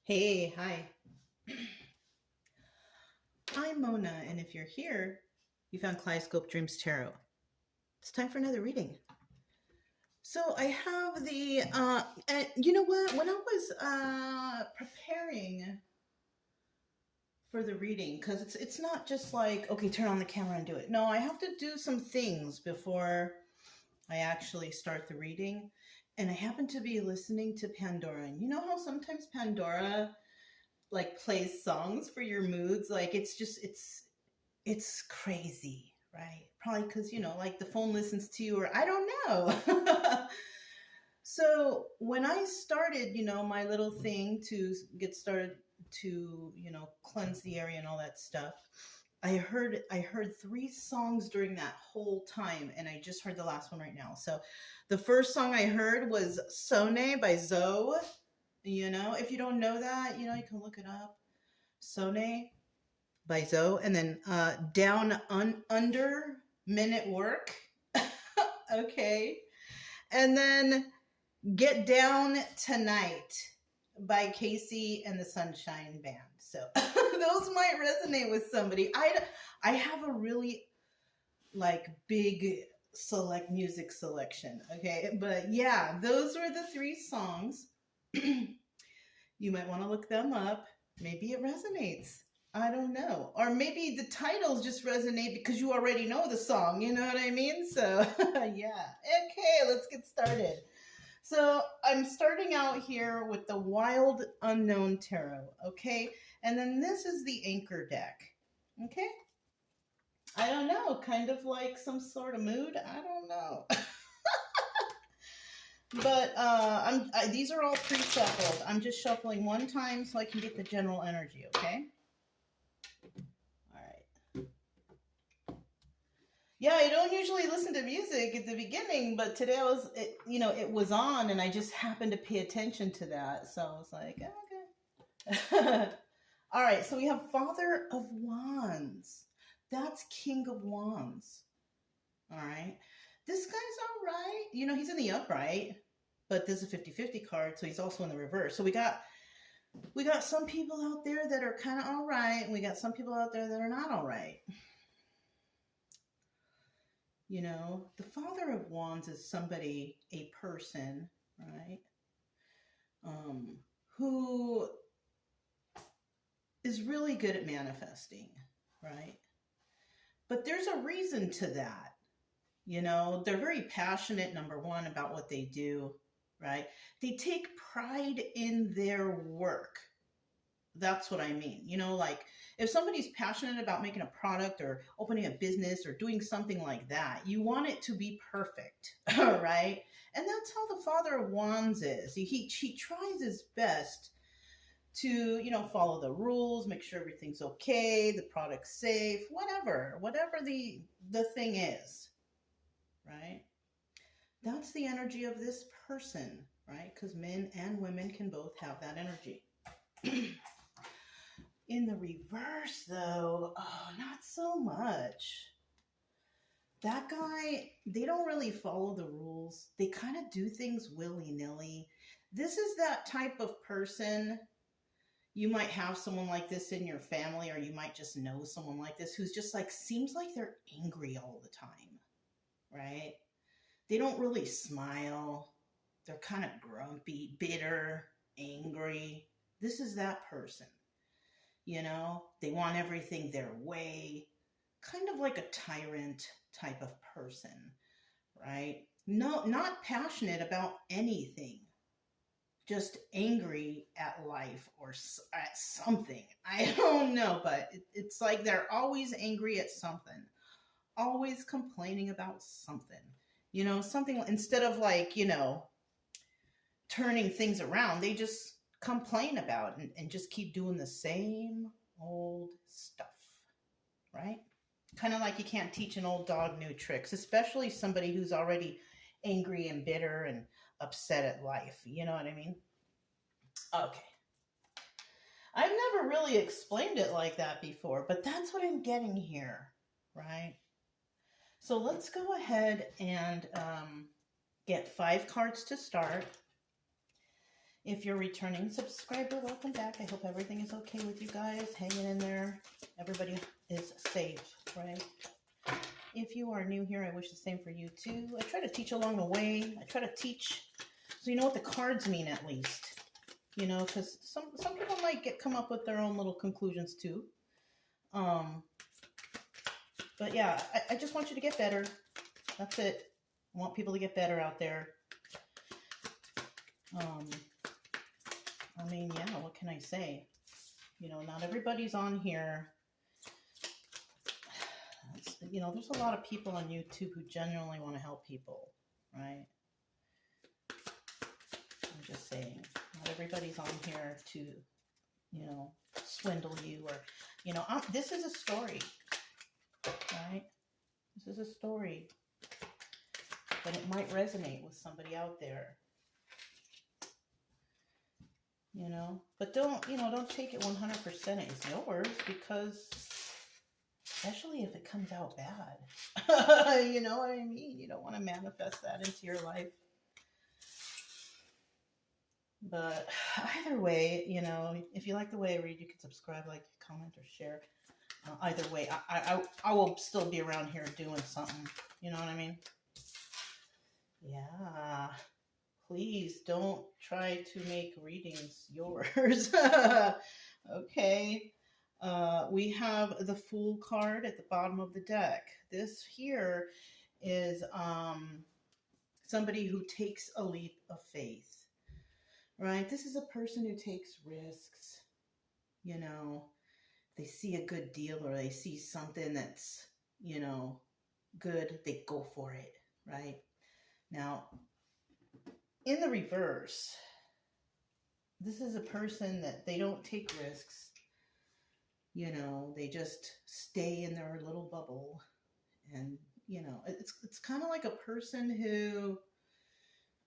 Hey, hi. I'm Mona, and if you're here, you found Kaleidoscope Dreams Tarot. It's time for another reading. So I have and you know what? When I was preparing for the reading, because it's not just like, okay, turn on the camera and do it. No, I have to do some things before I actually start the reading. And I happen to be listening to Pandora. And you know how sometimes Pandora like plays songs for your moods? Like it's crazy, right? Probably because, like the phone listens to you, or I don't know. So when I started, my little thing to get started to, cleanse the area and all that stuff, I heard three songs during that whole time, and I just heard the last one right now. So the first song I heard was Sone by Zoe. If you don't know that, you can look it up. Sone by Zoe, and then Under Minute Work. Okay. And then Get Down Tonight by Casey and the Sunshine Band. So those might resonate with somebody. I have a really like big music selection. Okay. But yeah, those were the three songs. You might want to look them up. Maybe it resonates. I don't know. Or maybe the titles just resonate because you already know the song. You know what I mean? So, yeah. Okay, let's get started. So, I'm starting out here with the Wild Unknown Tarot. Okay. And then this is the Anchor deck. Okay. I don't know. Kind of like some sort of mood. I don't know. But these are all pre-shuffled. I'm just shuffling one time so I can get the general energy, okay? All right. Yeah, I don't usually listen to music at the beginning, but today it was on, and I just happened to pay attention to that. So I was like, oh, okay. All right, so we have Father of Wands. That's King of Wands. All right. This guy's all right. He's in the upright, but this is a 50-50 card, so he's also in the reverse. So we got some people out there that are kind of all right, and we got some people out there that are not all right. The Father of Wands is somebody, a person, right? Who is really good at manifesting, right? But there's a reason to that. They're very passionate, number one, about what they do, right? They take pride in their work. That's what I mean. Like if somebody's passionate about making a product or opening a business or doing something like that, you want it to be perfect, right? And that's how the Father of Wands is. He tries his best to, follow the rules, make sure everything's okay, the product's safe, whatever the thing is, right? That's the energy of this person, right? Because men and women can both have that energy. In the reverse, though, oh, not so much. That guy, they don't really follow the rules. They kind of do things willy-nilly. This is that type of person. You might have someone like this in your family, or you might just know someone like this who's just like, seems like they're angry all the time, right? They don't really smile. They're kind of grumpy, bitter, angry. This is that person. They want everything their way, kind of like a tyrant type of person, right? No, not passionate about anything, just angry at life or at something. I don't know, but it's like they're always angry at something, always complaining about something, something instead of like, turning things around, they just complain about and just keep doing the same old stuff, right? Kind of like you can't teach an old dog new tricks, especially somebody who's already angry and bitter and upset at life. You know what I mean? Okay. I've never really explained it like that before, but that's what I'm getting here, right? So let's go ahead and get 5 cards to start. If you're a returning subscriber, welcome back. I hope everything is okay with you guys. Hanging in there. Everybody is safe, right? If you are new here, I wish the same for you too. I try to teach along the way. I try to teach so you know what the cards mean at least. You know, because some people might come up with their own little conclusions too. But yeah, I just want you to get better. That's it. I want people to get better out there. I mean, yeah, what can I say? You know, not everybody's on here. You know, there's a lot of people on YouTube who genuinely want to help people, right? I'm just saying, not everybody's on here to, you know, swindle you or, you know, this is a story, right? This is a story, but it might resonate with somebody out there, you know, but don't take it 100% as yours, because especially if it comes out bad, you know what I mean? You don't want to manifest that into your life. But either way, you know, if you like the way I read, you can subscribe, like, comment, or share. Either way, I will still be around here doing something. You know what I mean? Yeah. Please don't try to make readings yours. Okay. We have the Fool card at the bottom of the deck. This here is somebody who takes a leap of faith. Right? This is a person who takes risks. You know, they see a good deal or they see something that's, you know, good, they go for it, right? Now, in the reverse, this is a person that they don't take risks. You know, they just stay in their little bubble. And, you know, it's kind of like a person who,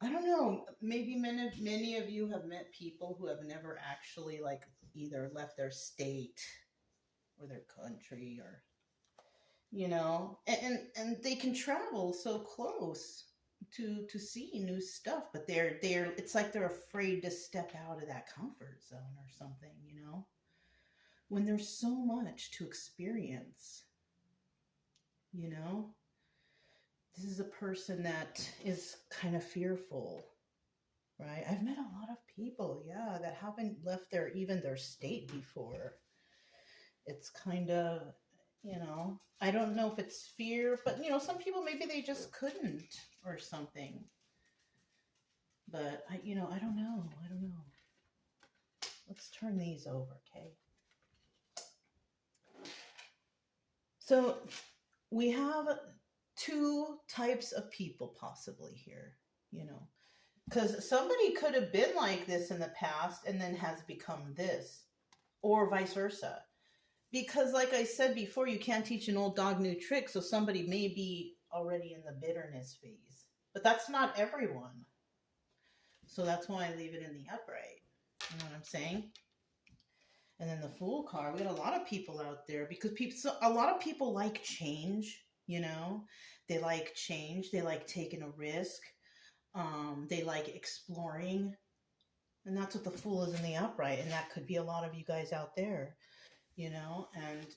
I don't know, maybe many of you have met people who have never actually, like, either left their state or their country, or, you know, and they can travel so close to see new stuff, but they're it's like they're afraid to step out of that comfort zone or something, you know, when there's so much to experience, you know. This is a person that is kind of fearful, right? I've met a lot of people, yeah, that haven't left even their state before. It's kind of, you know, I don't know if it's fear, but, you know, some people, maybe they just couldn't or something. But, I don't know. Let's turn these over, okay? So we have two types of people possibly here, you know, because somebody could have been like this in the past and then has become this, or vice versa. Because like I said before, you can't teach an old dog new tricks, so somebody may be already in the bitterness phase. But that's not everyone. So that's why I leave it in the upright. You know what I'm saying? And then the Fool card, we got a lot of people out there, because a lot of people like change, you know? They like change. They like taking a risk. They like exploring. And that's what the Fool is in the upright. And that could be a lot of you guys out there, you know? And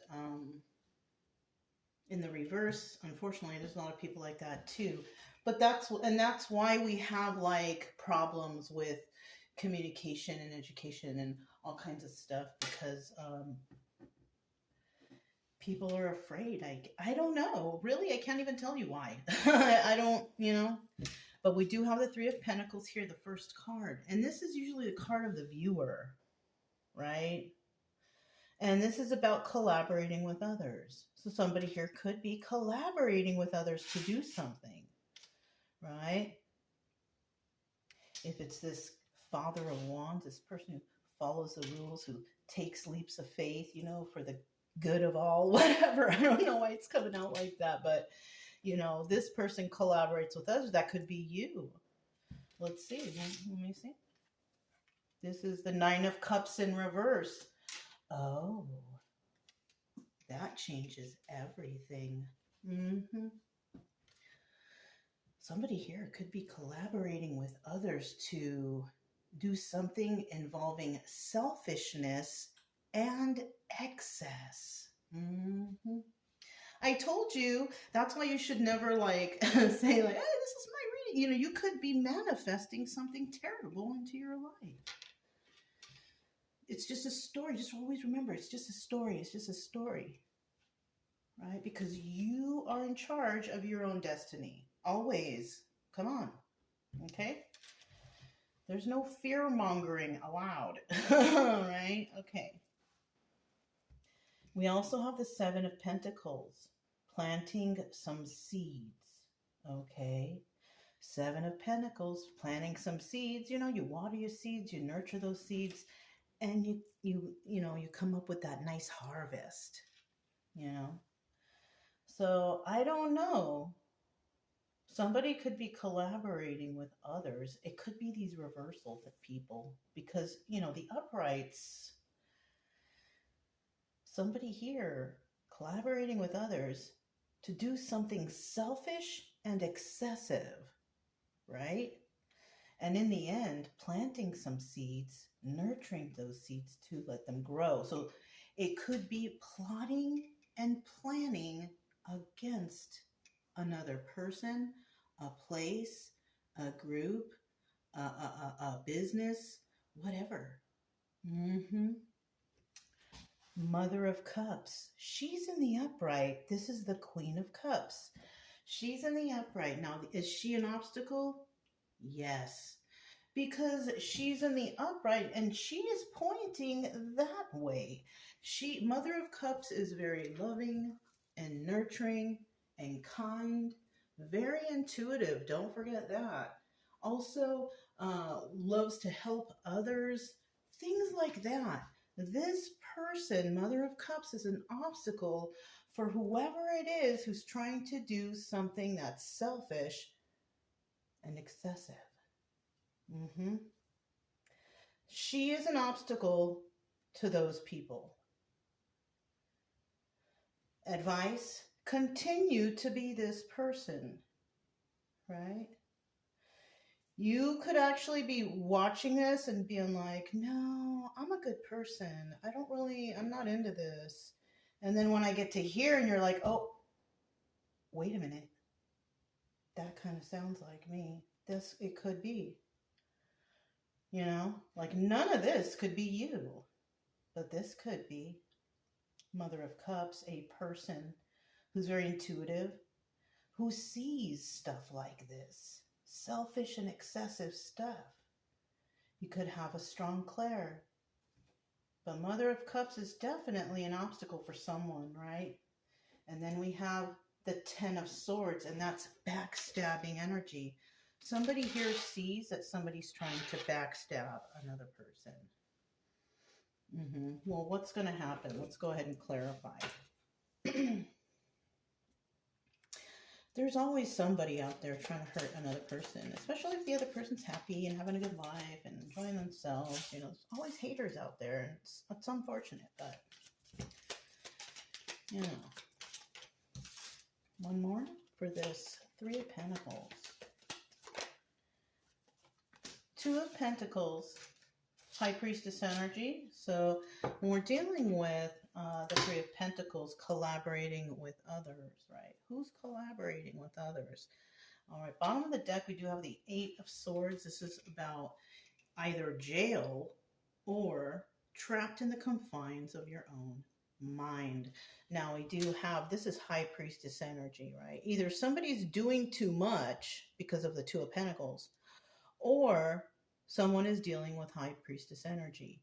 in the reverse, unfortunately, there's a lot of people like that too. But that's why we have, like, problems with communication and education and all kinds of stuff, because people are afraid. I don't know. Really, I can't even tell you why. I don't, you know. But we do have the Three of Pentacles here, the first card. And this is usually the card of the viewer, right? And this is about collaborating with others. So somebody here could be collaborating with others to do something, right? If it's this Father of Wands, this person who follows the rules, who takes leaps of faith, you know, for the good of all, whatever. I don't know why it's coming out like that, but, you know, this person collaborates with others. That could be you. Let's see. Let me see. This is the Nine of Cups in reverse. Oh, that changes everything. Somebody here could be collaborating with others to do something involving selfishness and excess. Hmm. I told you that's why you should never like say like, "Hey, this is my reading." You know, you could be manifesting something terrible into your life. It's just a story. Just always remember, it's just a story. It's just a story, right? Because you are in charge of your own destiny. Always. Come on. Okay? There's no fear mongering allowed. Right? Okay. We also have the Seven of Pentacles, planting some seeds. Okay. Seven of Pentacles, planting some seeds. You know, you water your seeds, you nurture those seeds, and you come up with that nice harvest, you know. So I don't know. Somebody could be collaborating with others. It could be these reversals of people because, the uprights, somebody here collaborating with others to do something selfish and excessive, right? And in the end, planting some seeds, nurturing those seeds to let them grow. So it could be plotting and planning against another person, a place, a group, a business, whatever. Mm-hmm. Mother of Cups. She's in the upright. This is the Queen of Cups. She's in the upright. Now, is she an obstacle? Yes. Because she's in the upright and she is pointing that way. Mother of Cups is very loving and nurturing and kind, very intuitive. Don't forget that. Also, loves to help others, things like that. This person, Mother of Cups, is an obstacle for whoever it is who's trying to do something that's selfish and excessive. Mm-hmm. She is an obstacle to those people. Advice: continue to be this person, right? You could actually be watching this and being like, no, I'm a good person. I'm not into this. And then when I get to here and you're like, oh, wait a minute. That kind of sounds like me. It could be. Like none of this could be you, but this could be. Mother of Cups, a person who's very intuitive, who sees stuff like this, selfish and excessive stuff. You could have a strong Claire, but Mother of Cups is definitely an obstacle for someone, right? And then we have the Ten of Swords, and that's backstabbing energy. Somebody here sees that somebody's trying to backstab another person. Well, what's going to happen? Let's go ahead and clarify. There's always somebody out there trying to hurt another person, especially if the other person's happy and having a good life and enjoying themselves. There's always haters out there. It's unfortunate, but, One more for this Three of Pentacles. Two of Pentacles, High Priestess energy. So when we're dealing with the Three of Pentacles, collaborating with others, right? Who's collaborating with others? All right, bottom of the deck, we do have the Eight of Swords. This is about either jail or trapped in the confines of your own mind. Now we do have, this is High Priestess energy, right? Either somebody's doing too much because of the Two of Pentacles, or someone is dealing with High Priestess energy,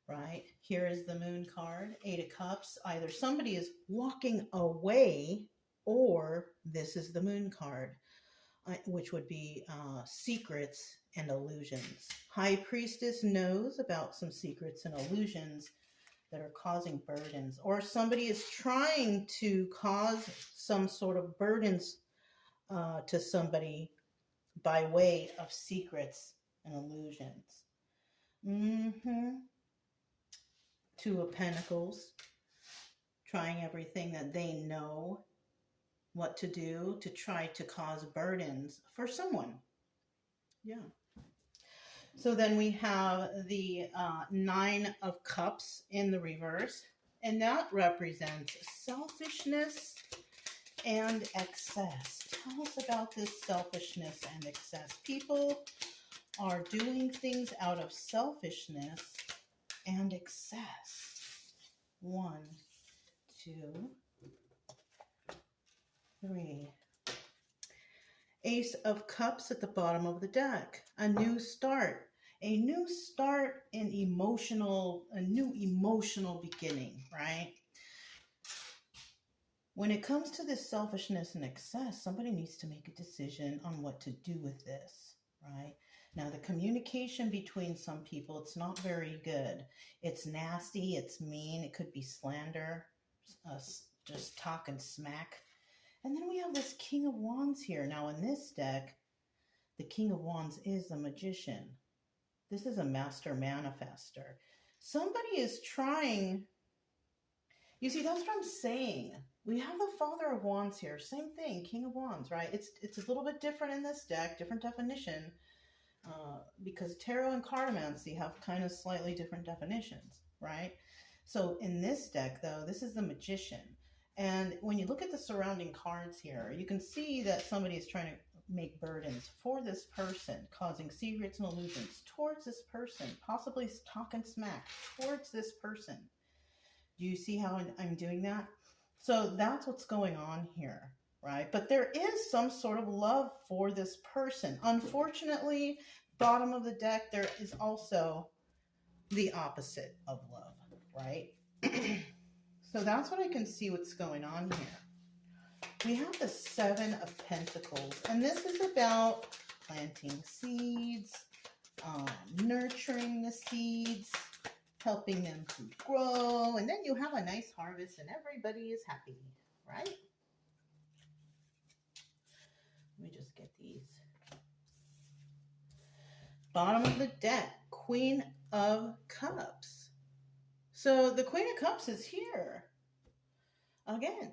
right? Here is the Moon card, Eight of Cups. Either somebody is walking away, or this is the Moon card, which would be secrets and illusions. High Priestess knows about some secrets and illusions that are causing burdens, or somebody is trying to cause some sort of burdens to somebody by way of secrets and illusions. Two of Pentacles, trying everything that they know what to do to try to cause burdens for someone. Yeah. So then we have the Nine of Cups in the reverse, and that represents selfishness and excess. Tell us about this selfishness and excess. People are doing things out of selfishness and excess. 1, 2, 3. Ace of Cups at the bottom of the deck. A new start. A new start in a new emotional beginning, right? When it comes to this selfishness and excess, somebody needs to make a decision on what to do with this, right? Now, the communication between some people, it's not very good. It's nasty, it's mean, it could be slander, just talking smack. And then we have this King of Wands here. Now, in this deck, the King of Wands is the Magician. This is a master manifester. Somebody is trying. You see, that's what I'm saying. We have the Father of Wands here. Same thing, King of Wands, right? It's a little bit different in this deck, different definition, because tarot and cartomancy have kind of slightly different definitions, right? So in this deck, though, this is the Magician. And when you look at the surrounding cards here, you can see that somebody is trying to make burdens for this person, causing secrets and illusions towards this person, possibly talking smack towards this person. Do you see how I'm doing that? So that's what's going on here, right? But there is some sort of love for this person. Unfortunately, bottom of the deck, there is also the opposite of love, right? So that's what I can see what's going on here. We have the Seven of Pentacles, and this is about planting seeds, nurturing the seeds, helping them to grow, and then you have a nice harvest and everybody is happy, right? Let me just get these. Bottom of the deck, Queen of Cups. So the Queen of Cups is here. Again,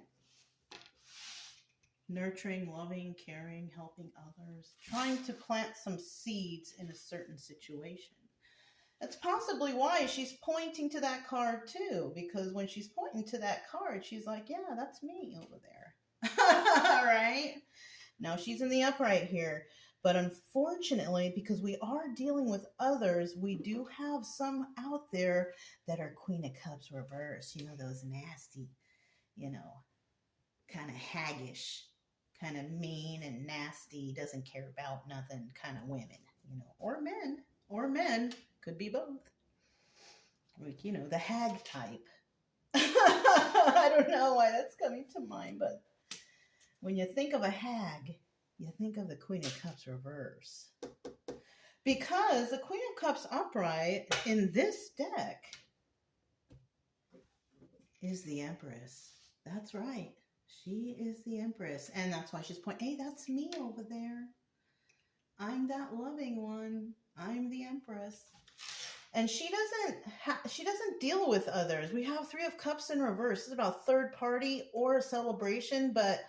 nurturing, loving, caring, helping others, trying to plant some seeds in a certain situation. That's possibly why she's pointing to that card too, because when she's pointing to that card, she's like, yeah, that's me over there. All right. Now she's in the upright here, but unfortunately, because we are dealing with others, we do have some out there that are Queen of Cups reverse, you know, those nasty, you know, kind of haggish, kind of mean and nasty, doesn't care about nothing kind of women, you know, or men, could be both. Like, you know, the hag type. I don't know why that's coming to mind, but when you think of a hag, you think of the Queen of Cups reverse. Because the Queen of Cups upright in this deck is the Empress. That's right. She is the Empress. And that's why she's pointing, hey, that's me over there. I'm that loving one. I'm the Empress. And she doesn't deal with others. We have Three of Cups in reverse. It's about third party or a celebration, but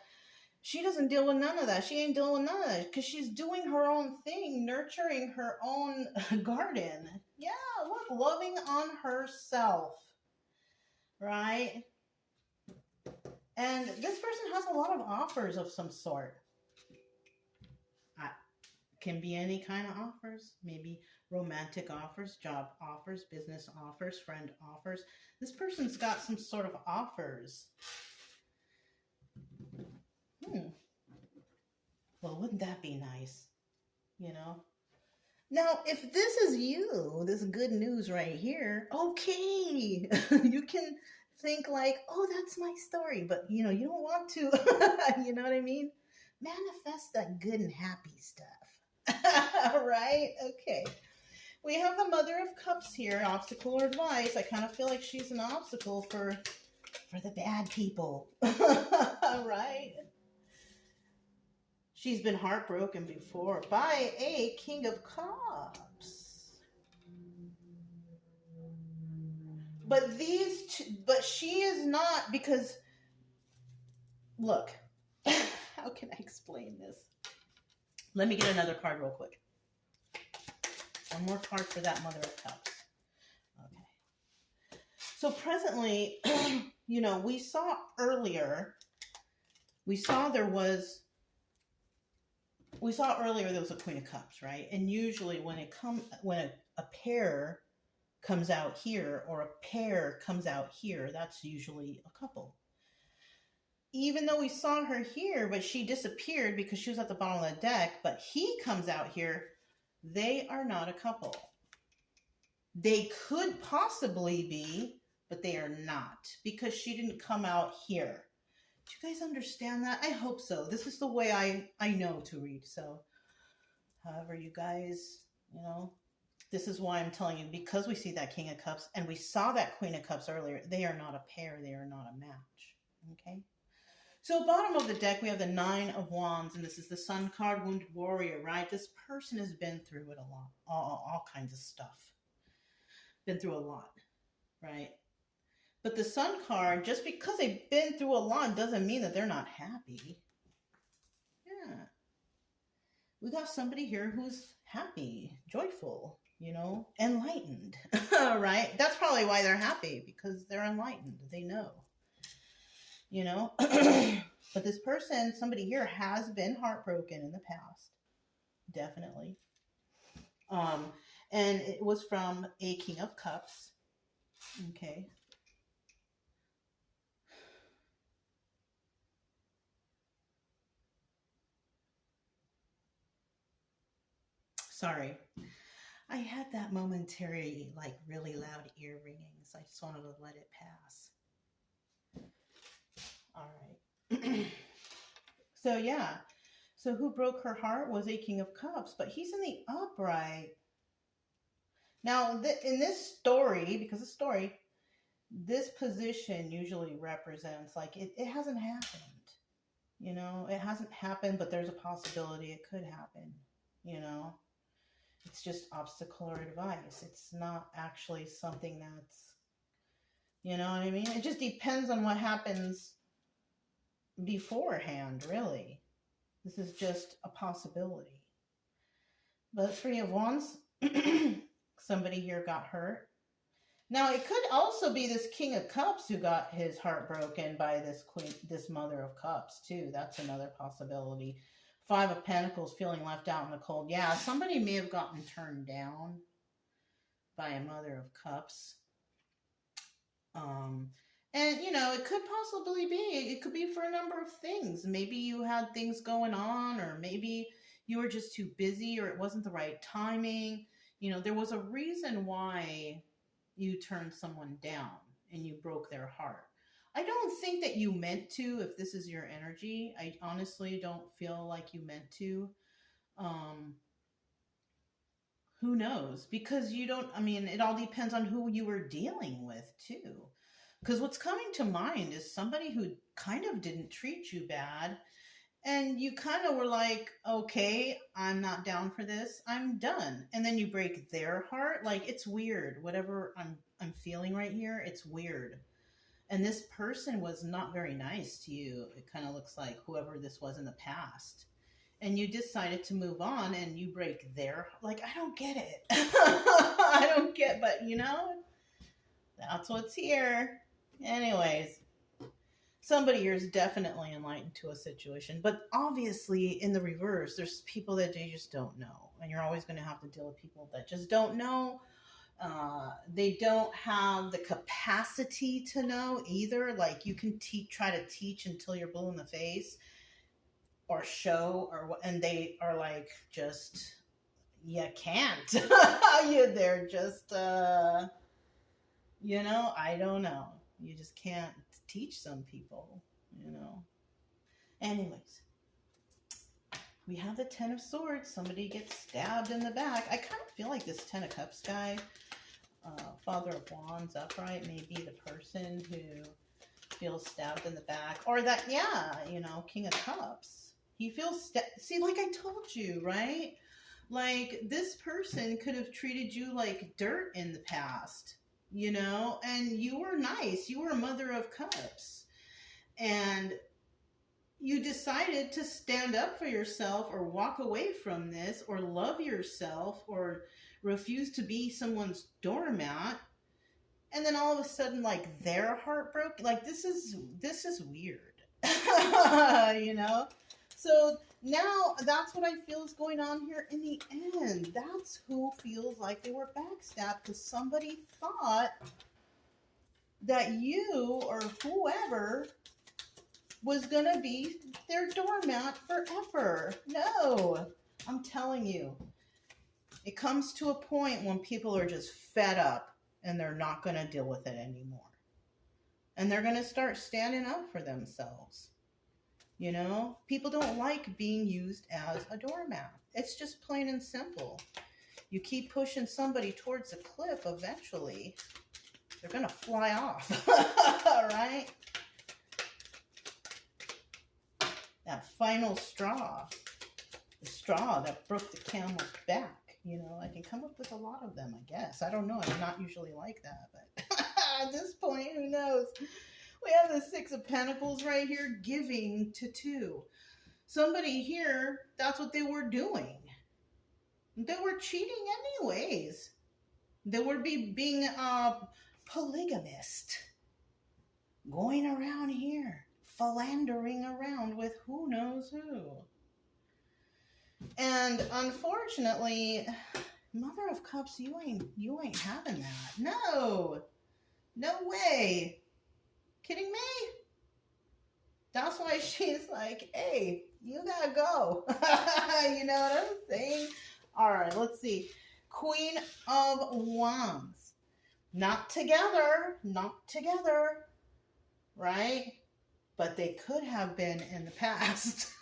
she doesn't deal with none of that. She ain't dealing with none of that because she's doing her own thing, nurturing her own garden. Yeah, look, loving on herself, right? And this person has a lot of offers of some sort. Can be any kind of offers, maybe romantic offers, job offers, business offers, friend offers. This person's got some sort of offers. Well, wouldn't that be nice? You know? Now, if this is you, this good news right here, okay. You can think like, oh, that's my story. But, you know, you don't want to. You know what I mean? Manifest that good and happy stuff. Right? Okay. We have the Mother of Cups here, obstacle or advice. I kind of feel like she's an obstacle for the bad people. Right? She's been heartbroken before by a King of Cups. But but she is not, because look, how can I explain this? Let me get another card real quick. One more card for that Mother of Cups. Okay. So presently, you know, we saw earlier there was a Queen of Cups, right? And usually when a pair comes out here or a pair comes out here, that's usually a couple. Even though we saw her here, but she disappeared because she was at the bottom of the deck, but he comes out here, they are not a couple. They could possibly be, but they are not because she didn't come out here. Do you guys understand that? I hope so. This is the way I know to read. So however you guys, you know, this is why I'm telling you, because we see that King of Cups and we saw that Queen of Cups earlier, they are not a pair. They are not a match. Okay. So bottom of the deck, we have the Nine of Wands, and this is the Sun card, Wounded Warrior, right? This person has been through it a lot, all kinds of stuff. Been through a lot, right? But the Sun card, just because they've been through a lot doesn't mean that they're not happy. Yeah. We got somebody here who's happy, joyful, you know, enlightened, right? That's probably why they're happy, because they're enlightened. They know. You know, but this person, somebody here, has been heartbroken in the past, definitely. And it was from a King of Cups. Okay. Sorry, I had that momentary, like, really loud ear ringing, so I just wanted to let it pass. All right. So yeah. So who broke her heart was a King of Cups, but he's in the upright. Now, in this story, because the story, this position usually represents, like, it hasn't happened. You know, it hasn't happened, but there's a possibility it could happen. You know, it's just obstacle or advice. It's not actually something that's, you know what I mean? It just depends on what happens beforehand, really. This is just a possibility. But Three of Wands, somebody here got hurt. Now, it could also be this King of Cups who got his heart broken by this Mother of Cups, too. That's another possibility. Five of Pentacles, feeling left out in the cold. Yeah, somebody may have gotten turned down by a Mother of Cups. And, you know, it could possibly be. It could be for a number of things. Maybe you had things going on, or maybe you were just too busy, or it wasn't the right timing. You know, there was a reason why you turned someone down and you broke their heart. I don't think that you meant to, if this is your energy. I honestly don't feel like you meant to. Who knows? Because you don't, I mean, it all depends on who you were dealing with, too. Because what's coming to mind is somebody who kind of didn't treat you bad, and you kind of were like, okay, I'm not down for this. I'm done. And then you break their heart. Like, it's weird. Whatever I'm feeling right here, it's weird. And this person was not very nice to you. It kind of looks like whoever this was in the past. And you decided to move on, and you break their, like, I don't get it. I don't get, but you know, that's what's here. Anyways, somebody here is definitely enlightened to a situation, but obviously in the reverse, there's people that you just don't know, and you're always going to have to deal with people that just don't know. They don't have the capacity to know either. Like, you can try to teach until you're blue in the face, or show, or what, and they are like, just, you can't. They're just, you know, I don't know. You just can't teach some people, you know. Anyways, we have the Ten of Swords. Somebody gets stabbed in the back. I kind of feel like this Ten of Cups guy, Father of Wands upright, may be the person who feels stabbed in the back. Or that, yeah, you know, King of Cups. He feels, see, like I told you, right? Like, this person could have treated you like dirt in the past. You know, and you were nice. You were a Mother of Cups. And you decided to stand up for yourself, or walk away from this, or love yourself, or refuse to be someone's doormat, and then all of a sudden, like, they're heartbroken. Like, this is weird. You know? So now that's what I feel is going on here in the end. That's who feels like they were backstabbed because somebody thought that you or whoever was going to be their doormat forever. No, I'm telling you, it comes to a point when people are just fed up and they're not going to deal with it anymore. And they're going to start standing up for themselves. You know, people don't like being used as a doormat. It's just plain and simple. You keep pushing somebody towards a cliff, eventually they're going to fly off. Right? That final straw, the straw that broke the camel's back. You know, I can come up with a lot of them, I guess. I don't know. I'm not usually like that, but at this point, who knows? We have the Six of Pentacles right here, giving to two. Somebody here, that's what they were doing. They were cheating anyways. They were being a polygamist. Going around here, philandering around with who knows who. And unfortunately, Mother of Cups, you ain't having that. No. No way. Kidding me? That's why she's like, hey, you gotta go. You know what I'm saying? All right, let's see. Queen of Wands. Not together, right? But they could have been in the past.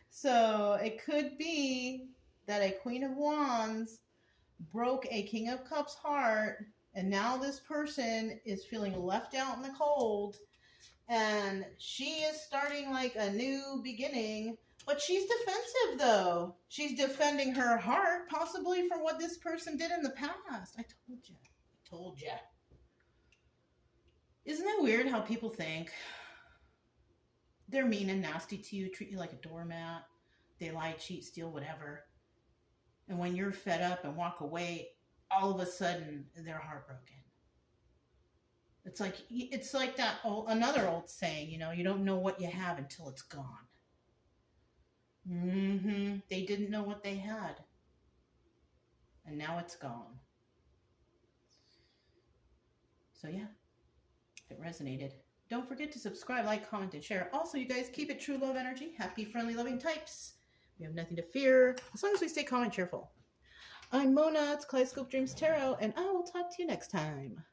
So it could be that a Queen of Wands broke a King of Cups heart, and now this person is feeling left out in the cold, and she is starting like a new beginning, but she's defensive though. She's defending her heart, possibly for what this person did in the past. I told you. Isn't it weird how people think they're mean and nasty to you, treat you like a doormat, they lie, cheat, steal, whatever. And when you're fed up and walk away, all of a sudden they're heartbroken. It's like that another old saying, you know, you don't know what you have until it's gone. They didn't know what they had. And now it's gone. So yeah, if it resonated, don't forget to subscribe, like, comment, and share. Also, you guys, keep it true love energy. Happy, friendly, loving types. We have nothing to fear as long as we stay calm and cheerful. I'm Mona, it's Kaleidoscope Dreams Tarot, and I will talk to you next time.